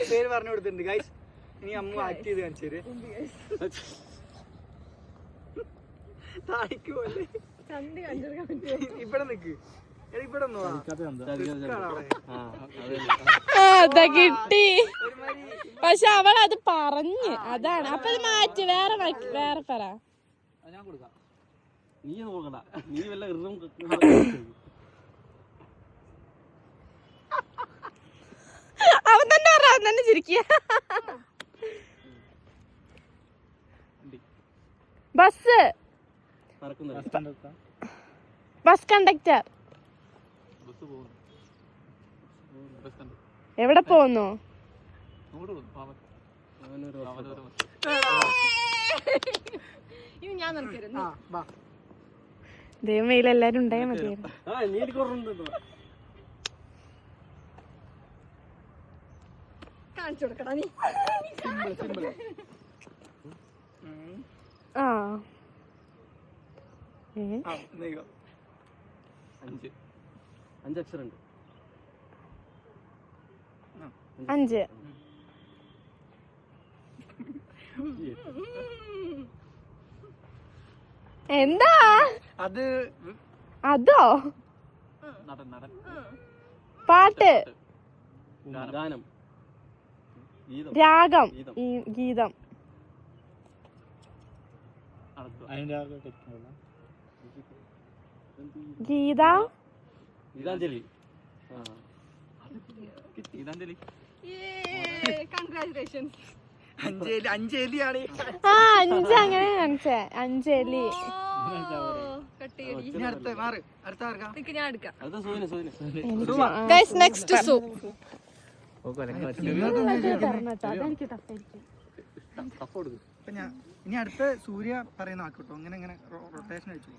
പേര് പറഞ്ഞു കൊടുത്തിട്ടുണ്ട് ഗൈസ്. ഇനി അമ്മ ആക്ട് ചെയ്ത് കാണിച്ചേര്. ഇവിടെ നിക്ക്, ഇവിടെ കിട്ടി. പക്ഷെ അവൾ അത് പറഞ്ഞ് അതാണ്. അപ്പൊ അത് മാറ്റി വേറെ പറ. ഞാൻ കൊടുക്കാം. നീ നോക്കണ്ട, നീ വല്ല അവൻ തന്നെ പറ, അവൻ തന്നെ ചിരിക്കുക. Bus, bus conductor. എവിടെ പോകുന്നു? ദൈവമേല എല്ലാരും ഉണ്ടായാ മതിയായിരുന്നു. കാണിച്ചു കൊടുക്കടാ നീ. ആ 5 അക്ഷരം 5. എന്താ അത്? അതോ പാട്ട്, ഗാനം, രാഗം, ഗീതം. ഗീത, ഗീതാഞ്ജലി. കൺഗ്രാറ്റുലേഷൻസ്. അഞ്ജലിയാണ്. ആ 5 അങ്ങനെ കാണിച്ചേ. അഞ്ജലി. ഞാൻ എടുക്കാം. Next soup. ഇനി അടുത്ത സൂര്യ പറയുന്ന ആക്കട്ടോ. അങ്ങനെ റൊട്ടേഷൻ അടിച്ചു.